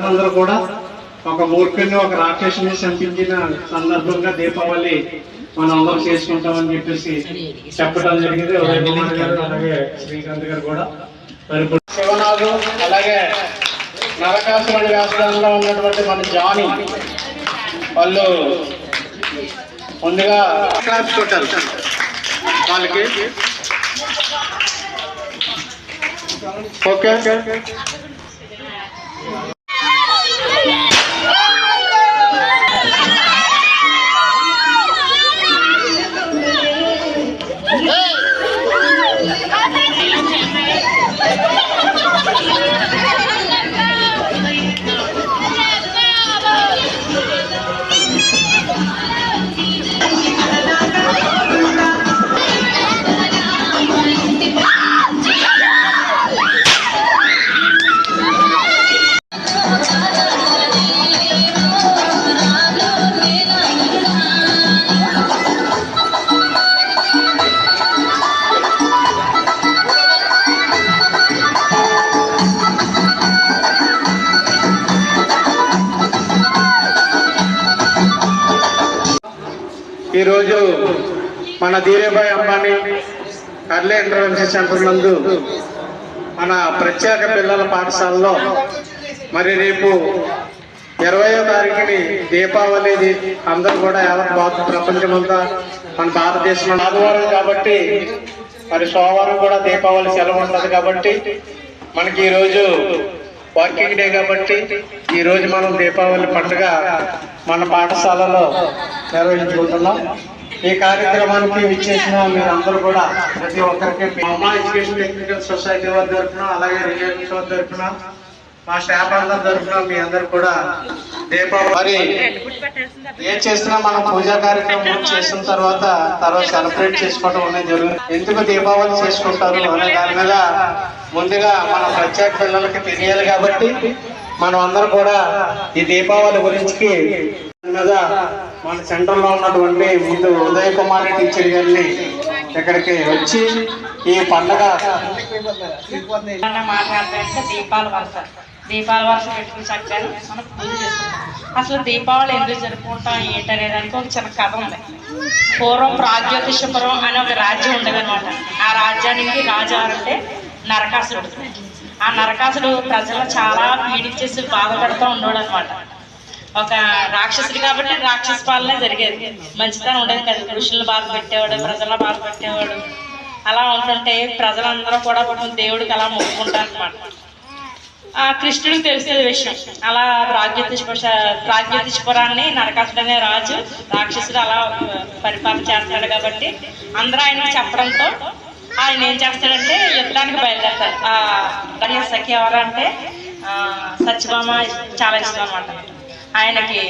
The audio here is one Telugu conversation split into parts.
అందరూ కూడా ఒక మూర్ఖుని ఒక రాక్షసుని చంపించిన సందర్భంగా దీపావళి మనం అందరం చేసుకుంటామని చెప్పేసి చెప్పడం జరిగింది. ఉదయ్ కుమార్ గారు అలాగే శ్రీకాంత్ గారు కూడా మరి శివనాథు అలాగే నరకాసురుడి వ్యాసంలో ఉన్నటువంటి మన జానీ వాళ్ళు ముందుగా క్లాప్స్ కొట్టారు వాళ్ళకి. ఓకే ఈరోజు మన ధీరేభాయ్ అంబానీ ఎర్లీ ఇంటర్వెన్షన్ సెంటర్ నందు మన ప్రత్యేక పిల్లల పాఠశాలలో మరి రేపు 20వ తారీఖుని దీపావళి అందరూ కూడా యావత్ ప్రపంచమంతా మన భారతదేశంలో ఆదివారం కాబట్టి మరి సోమవారం కూడా దీపావళి సెలవు ఉంటుంది కాబట్టి మనకి ఈరోజు వర్కింగ్ డే కాబట్టి ఈరోజు మనం దీపావళి పండుగ మన పాఠశాలలో నిర్వహించుకుంటున్నాం. ఈ కార్యక్రమానికి విచ్చేసిన మీరందరూ కూడా ప్రతి ఒక్కరికి అమ్మా ఎడ్యుకేషన్ టెక్నికల్ సొసైటీ వారి తరఫున అలాగే రిలేటివ్స్ వారి తరఫున మా స్టాఫ్ అందరి తరఫున మీ అందరు కూడా దీపావళి మరి ఏం చేసినా మనం పూజా కార్యక్రమం చేసిన తర్వాత సెలబ్రేట్ చేసుకోవడం అనేది జరుగుతుంది. ఎందుకు దీపావళి చేసుకుంటారు అనే దాని మీద ముందుగా మన ప్రత్యేక పిల్లలకి తెలియాలి కాబట్టి మనం అందరూ కూడా ఈ దీపావళి గురించి మీద మన సెంటర్ లో ఉన్నటువంటి ముందు ఉదయ్ కుమార్ టీచర్ గారిని ఇక్కడికి వచ్చి ఈ పండగ మాట్లాడితే దీపాల వరుస పెట్టుకుని చచ్చారు మనం పూజ చేసుకుంటాం. అసలు దీపావళి ఎందుకు జరుపుకుంటాం ఏంటనే దానికి ఒక చిన్న కథ ఉంది. పూర్వం ప్రాగ్జ్యోతిషపురం అనే ఒక రాజ్యం ఉండేదన్నమాట. ఆ రాజ్యానికి రాజు అంటే నరకాసుడు. ఆ నరకాసుడు ప్రజలు చాలా పీడించేసి బాధపడుతూ ఉండేవాడు అనమాట. ఒక రాక్షసుడు కాబట్టి రాక్షస పాలనే జరిగేది. మంచితనం ఉండేది కదా. పురుషులను బాధ పెట్టేవాడు, ప్రజలను బాధ పెట్టేవాడు. అలా ఉంటుంటే ప్రజలందరూ కూడా దేవుడికి అలా మొక్కుకుంటారు అనమాట. ఆ కృష్ణుడికి తెలిసేది విషయం. అలా ప్రాగ్జ్యోతిషపురాన్ని నరకాసుడు అనే రాజు రాక్షసుడు అలా పరిపాలన చేస్తాడు కాబట్టి అందరూ ఆయనకి చెప్పడంతో ఆయన ఏం చేస్తాడంటే యుద్ధానికి బయలుదేరతాడు. ఆ భార్య సఖి ఎవరంటే సత్యభామ చాలా ఇష్టం అన్నమాట. ఆయనకి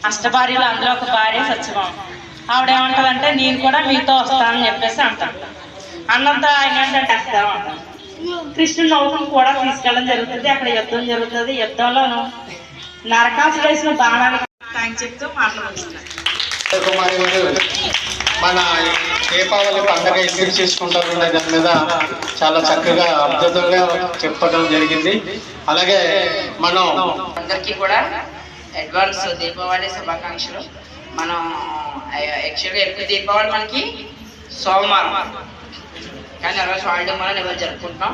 అష్టభార్యలు అందులో ఒక భార్య సత్యభామ. ఆవిడేమంటారంటే నేను కూడా మీతో వస్తానని చెప్పేసి అంటాడు. అన్నంతా ఆయన ఏంటంటే వస్తామంటారు. కృష్ణుడు నవ్వుకుని కూడా తీసుకెళ్ళడం జరుగుతుంది. అక్కడ యుద్ధం జరుగుతుంది. యుద్ధంలోనూ నరకాసుడు వేసిన బాణానికి థ్యాంక్స్ చెప్తూ మాట్లాడుతున్నారు. మన దీపావళి పండుగ ఎందుకు చేసుకుంటారు అనే దాని మీద చాలా చక్కగా అద్భుతంగా చెప్పడం జరిగింది. అలాగే మనం అందరికీ కూడా అడ్వాన్స్ దీపావళి శుభాకాంక్షలు. మనం యాక్చువల్గా ఎప్పుడు దీపావళి మనకి సోమవారం కానీ ఆ రోజు హాలిడే మనం ఎవరు జరుపుకుంటాం.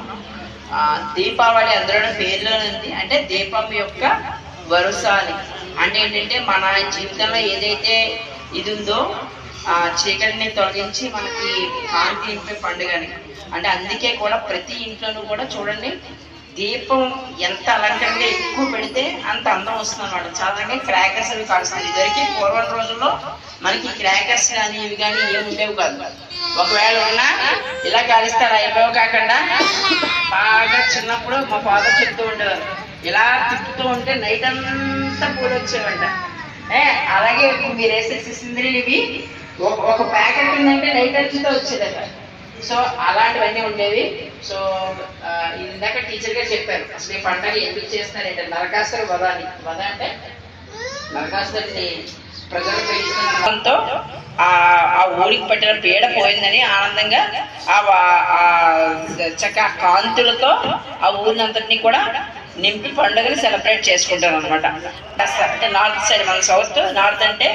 దీపావళి అందులో పేరులో ఉంది. అంటే దీపం యొక్క వరుస అని అంటే ఏంటంటే మన జీవితంలో ఏదైతే ఇది ఉందో ఆ చీకటిని తొలగించి మనకి కాంతి ఇంపే పండుగని. అంటే అందుకే కూడా ప్రతి ఇంట్లోనూ కూడా చూడండి దీపం ఎంత అలంకరణగా ఎక్కువ పెడితే అంత అందం వస్తుంది అన్నమాట. చాలా క్రాకర్స్ అవి కాల్స్తుంది. ఇద్దరికి పూర్వం రోజుల్లో మనకి క్రాకర్స్ కానీ ఇవి కానీ ఏమి ఉండేవి కాదు. ఒకవేళ ఉన్నా ఇలా కాలిస్తారు. అయిపోయావు కాకుండా బాగా చిన్నప్పుడు మా ఫాదర్ చెప్తూ ఉండేవారు ఇలా తిప్పుతూ ఉంటే నైట్ అంతా పూలు వచ్చేవంట. అలాగే మీరు వేసే సిందరీలు ఇవి ఒక ప్యాకెట్ ఉందంటే నైట్ అంతా వచ్చేదట. సో అలాంటివన్నీ ఉండేవి. సో ఇందాక టీచర్ గారు చెప్పారు అసలు ఈ పండుగ ఎందుకు చేస్తున్నారంటే నరకాసుర వధ అని. వధ అంటే నరకాసురుడిని ప్రజలు పెంచుతున్న ఆ ఊరికి పట్టిన పీడ పోయిందని ఆనందంగా ఆ చక్క కాంతులతో ఆ ఊరినంతటినీ కూడా నింపి పండుగని సెలబ్రేట్ చేసుకుంటారు అనమాట. అంటే నార్త్ సైడ్, మన సౌత్ నార్త్ అంటే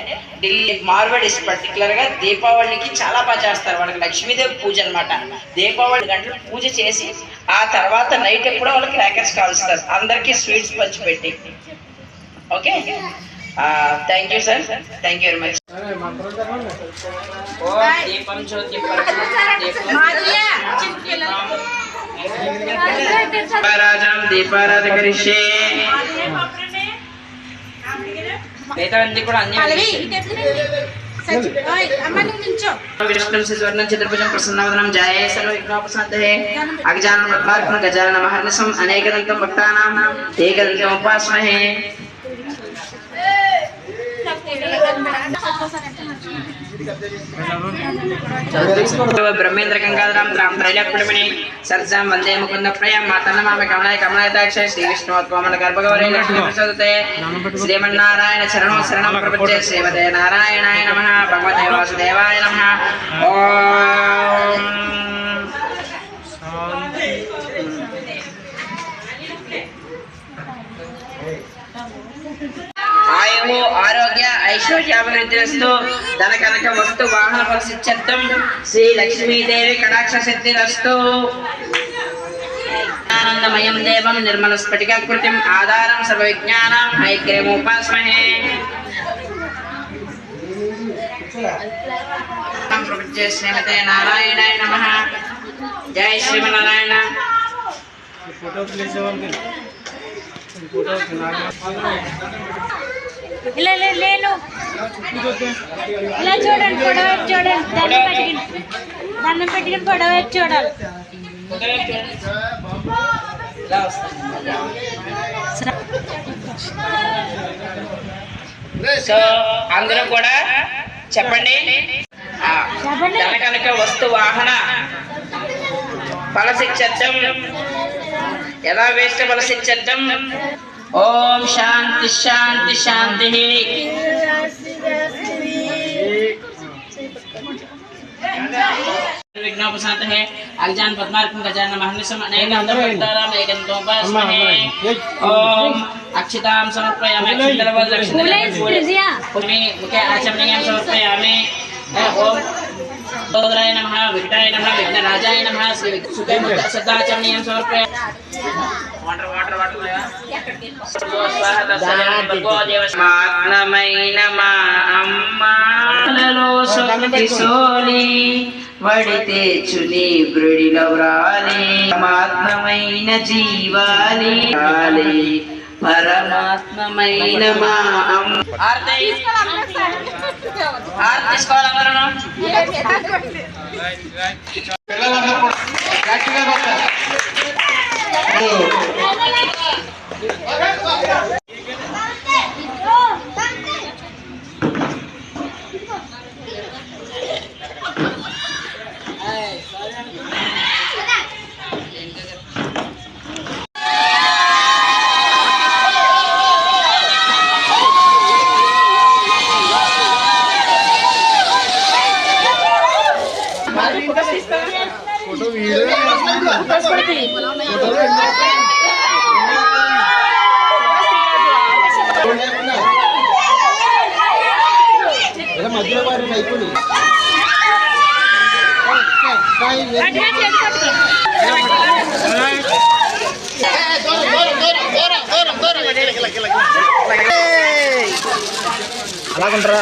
ఢిల్లీ, మార్వాడీస్ పర్టికులర్ గా దీపావళికి చాలా బాగా చేస్తారు. వాళ్ళకి లక్ష్మీదేవి పూజ అనమాట. దీపావళి గంటలు పూజ చేసి ఆ తర్వాత నైట్ కూడా వాళ్ళకి క్రాకర్స్ కాలుస్తారు, అందరికీ స్వీట్స్ పంచిపెట్టి. Okay, thank you sir, thank you very much. దీపం జ్యోతి దీపారాధన కరిష్యే. మిగతావన్నీ కూడా విష్ణు సువర్ణం చతుర్భుజం ప్రసన్నవదనం జాయే సర్వ విఘ్నోపశాంతయే అగజానన పద్మార్కం గజానన మహర్నిశం అనేకదంతం భక్తానాం ఏకదంతం ఉపాస్మహే. బ్రహ్మేంద్ర గంగాధరం రామ్ త్రైలక్ష్మణి సర్జాం వందే ముకుంద ప్రియం మాతన్న మామ కమలాయ కమలాయతాక్ష శ్రీ విష్ణు కోమల గర్భగౌరీ లక్ష్మీ ప్రసోదతే శ్రీమన్నారాయణ శరణం శరణం ప్రపంచే శ్రీమతే నారాయణాయ నమః భగవతే వాసుదేవాయ నమః. ఓం ఆయు ఆరోగ్య ఐశ్వర్యాభివృద్ధిరస్తు ధన కనక వస్తు వాహన పరిసిత్యర్థం శ్రీ లక్ష్మీదేవి కటాక్ష సిద్ధిరస్తు. ఆనందమయం దేవం నిర్మల స్ఫటికాకృతిం ఆధారం సర్వ విజ్ఞానం ఐక్యముపాస్మహే. ప్రపంచే శ్రీమతే నారాయణాయ నమః. జై శ్రీమన్నారాయణ. ఇలా లేను ఇలా చూడండి, పొడవ చూడండి, దండం పెట్టిన పొడవ చూడాలి. సో అందరూ కూడా చెప్పండి. ధన కనుక వస్తు వాహన ఫలసిచ్చర్థం ఎలా వేస్ట్ ఫలసిచ్చర్థం. ఓం శాంతి శాంతి శాంతి. विघ्नोपशांत है अज्ञान पद्मार्कं गजानन महर्निशम अनेकं भक्तानां एकन्तोपास्महे. ओम अक्षतां समर्पयामि अक्षतलवदक्षिणे मुखे आचमनीयं समर्पयामि. ओम दोदराय नमः विकटाय नमः विघ्नराजाय नमः श्री सुखे सदाचमनीयं समर्पयामि. वाटर वाटर वाटर ఆత్మమైన మా అమ్మాలలో సొంతి సోలి వడితే చుని బ్రుడిలో వ్రాలి పరమాత్మమైన జీవాలి పరమాత్మమైన మా అమ్మ. ఆర్తి తీసుకోవాలి అందరూ. అలాగుంటారా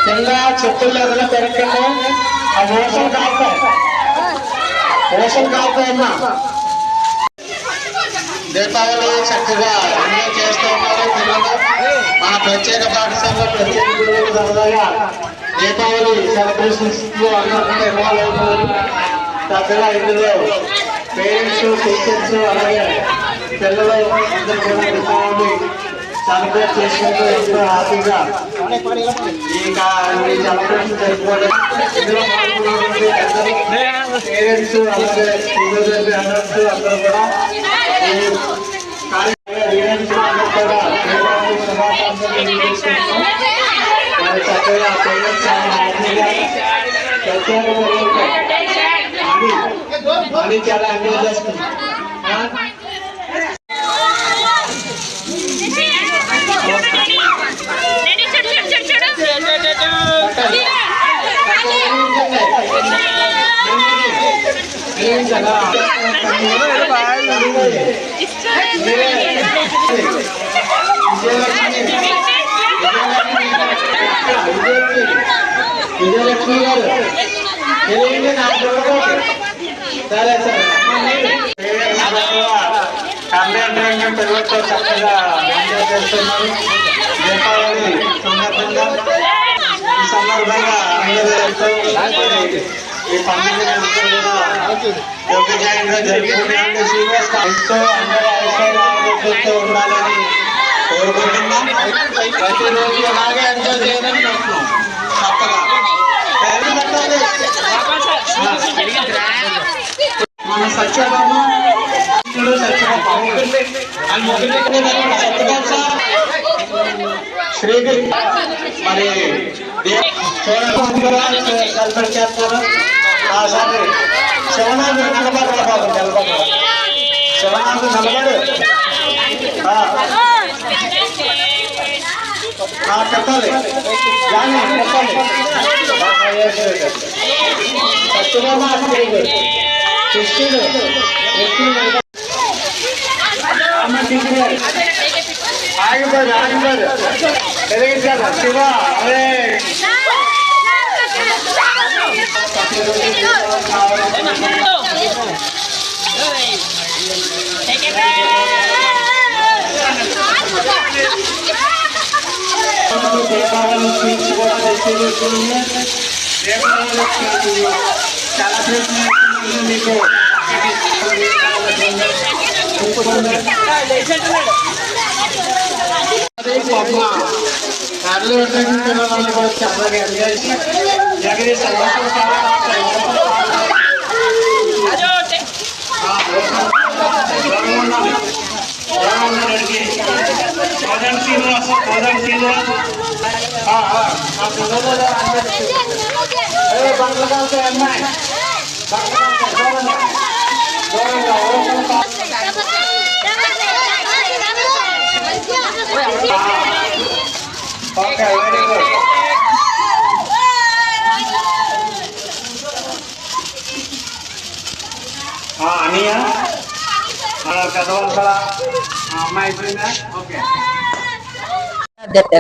కింద చెప్పులు ఏదైనా పెరగకుండా ఆ మోసం కాలుతాయమ్మా. దీపావళి చక్కగా ఎంజాయ్ చేస్తూ ఉన్నారు పిల్లలు. మన ప్రత్యేక పాఠశాలలో ప్రత్యేక గురువులు సరదాగా దీపావళి సెలబ్రేషన్స్ లో అందరికీ ఇన్వాల్వ్ అవుతున్నారు. చక్కగా ఇందులో పేరెంట్స్, టీచర్స్ అలాగే పిల్లలు అందరూ కూడా దీపావళి సెలబ్రేట్ చేసుకుంటూ ఎంతో హ్యాపీగా ఈ సెలబ్రేషన్ జరుపుకోవడం పేరెంట్స్ అలాగే అందరూ కూడా చక్కగా పేరెంట్స్ అని చాలా ఎంజాయ్ చేస్తుంది. విజయలక్ష్మి గారు సరే సరే కళ్యాణ పిల్లలతో చక్కగా ఎంజాయ్ చేస్తున్నారు. దీపావళి సందర్భంగా ఈ సందర్భంగా ఈ పండుగ దిగ్విజయంగా జరుపుకునే ఎంతో అందరూ ఐశ్వర్యాలతో ఉండాలని కోరుకుంటున్నాం. ప్రతిరోజు అలాగే ఎంజాయ్ చేయాలని చూస్తున్నాం. చక్కగా మన సత్యభామ శ్రీకి మరి సెలబ్రేట్ చేస్తారు. శివనాథ్ నిలబడరా బాబు, నిలబడరా శివనాథ్ నిలబడు. కట్టాలి జాని కట్టాలి. సత్యభామ కృష్ణుడు ఆగిపోదు ఆగిపోదు తెలియజేయాలి. శివ అదే దీపావళి స్వీట్స్ కూడా తెచ్చేస్తున్నాయి. చాలా ప్రయత్నం మీకు పిల్లలు కూడా చాలా ఎంజాయ్ జగదీష్ బండ్లు కాల్తాయి అమ్మాయి ఓకే వెరీ గుడ్. అనియా పెద్దవాళ్ళ అమ్మాయి అయిపోయిందా? Okay.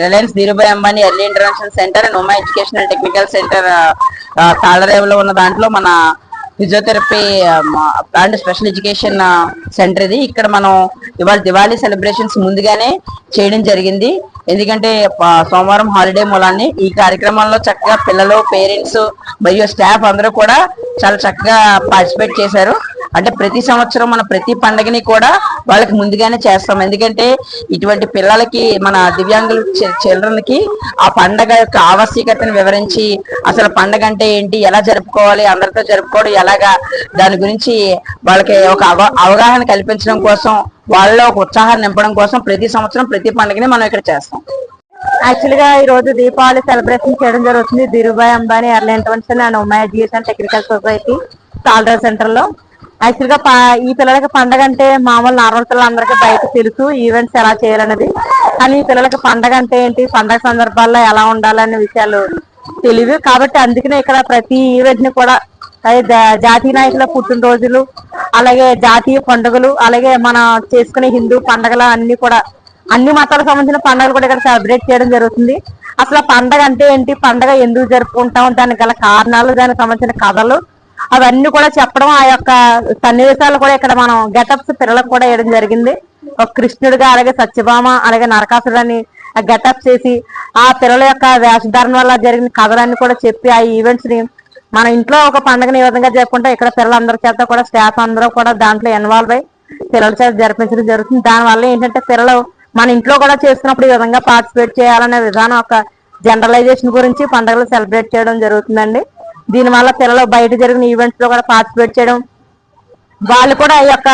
Reliance Dhirubhai Ambani early intervention centre and Uma educational technical centre తాళరేవులో ఉన్న దాంట్లో మన physiotherapy and special education centre ఇది. ఇక్కడ మనం ఇవాళ దివాళీ సెలబ్రేషన్స్ ముందుగానే చేయడం జరిగింది. ఎందుకంటే సోమవారం హాలిడే మూలాన్ని ఈ కార్యక్రమంలో చక్కగా పిల్లలు, పేరెంట్స్ మరియు స్టాఫ్ అందరూ కూడా చాలా చక్కగా పార్టిసిపేట్ చేశారు. అంటే ప్రతి సంవత్సరం మన ప్రతి పండుగని కూడా వాళ్ళకి ముందుగానే చేస్తాం. ఎందుకంటే ఇటువంటి పిల్లలకి, మన దివ్యాంగుల చిల్డ్రన్ కి ఆ పండగ యొక్క ఆవశ్యకతను వివరించి అసలు పండగ అంటే ఏంటి, ఎలా జరుపుకోవాలి, అందరితో జరుపుకోవడం ఎలాగా, దాని గురించి వాళ్ళకి ఒక అవగాహన కల్పించడం కోసం, వాళ్ళలో ఒక ఉత్సాహాన్ని నింపడం కోసం ప్రతి సంవత్సరం ప్రతి పండుగని మనం ఇక్కడ చేస్తాం. యాక్చువల్ గా ఈ రోజు దీపావళి సెలబ్రేషన్ చేయడం జరుగుతుంది Dhirubhai Ambani early intervention and Uma education technical society Tallarevu centre లో. యాక్చువల్ గా ఈ పిల్లలకి పండగ అంటే మామూలు నార్మల్ పిల్లలందరికీ బయట తెలుసు ఈవెంట్స్ ఎలా చేయాలనేది. కానీ ఈ పిల్లలకి పండగ అంటే ఏంటి, పండగ సందర్భాల్లో ఎలా ఉండాలనే విషయాలు తెలియదు. కాబట్టి అందుకనే ఇక్కడ ప్రతి ఈవెంట్ ని కూడా జాతీయ నాయకుల పుట్టినరోజులు, అలాగే జాతీయ పండుగలు, అలాగే మనం చేసుకునే హిందూ పండుగలు అన్ని కూడా అన్ని మతాలకు సంబంధించిన పండుగలు కూడా ఇక్కడ సెలబ్రేట్ చేయడం జరుగుతుంది. అసలు పండగ అంటే ఏంటి, పండగ ఎందుకు జరుపుకుంటాం, దానికి గల కారణాలు, దానికి సంబంధించిన కథలు అవన్నీ కూడా చెప్పడం, ఆ యొక్క సన్నివేశాలు కూడా ఇక్కడ మనం గెటప్స్ పిల్లలకు కూడా వేయడం జరిగింది. ఒక కృష్ణుడిగా, అలాగే సత్యభామ, అలాగే నరకాసుడు అని గెటప్ చేసి ఆ పిల్లల యొక్క వేషధారణ వల్ల జరిగిన కథలన్నీ కూడా చెప్పి ఆ ఈవెంట్స్ ని మన ఇంట్లో ఒక పండుగని ఏ విధంగా జరుపుకుంటే ఇక్కడ పిల్లలందరి చేత కూడా స్టాఫ్ అందరూ కూడా దాంట్లో ఇన్వాల్వ్ అయ్యి పిల్లల చేత జరిపించడం జరుగుతుంది. దానివల్ల ఏంటంటే పిల్లలు మన ఇంట్లో కూడా చేస్తున్నప్పుడు ఈ విధంగా పార్టిసిపేట్ చేయాలనే విధానం ఒక జనరలైజేషన్ గురించి పండుగలు సెలబ్రేట్ చేయడం జరుగుతుందండి. దీనివల్ల పిల్లలు బయట జరిగిన ఈవెంట్స్ లో కూడా పార్టిసిపేట్ చేయడం, వాళ్ళు కూడా ఈ యొక్క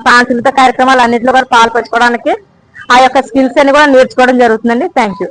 సాంస్కృతిక కార్యక్రమాలు అన్నింటిలో కూడా పాల్పంచుకోవడానికి ఆ యొక్క స్కిల్స్ అన్ని కూడా నేర్చుకోవడం జరుగుతుందండి. Thank you.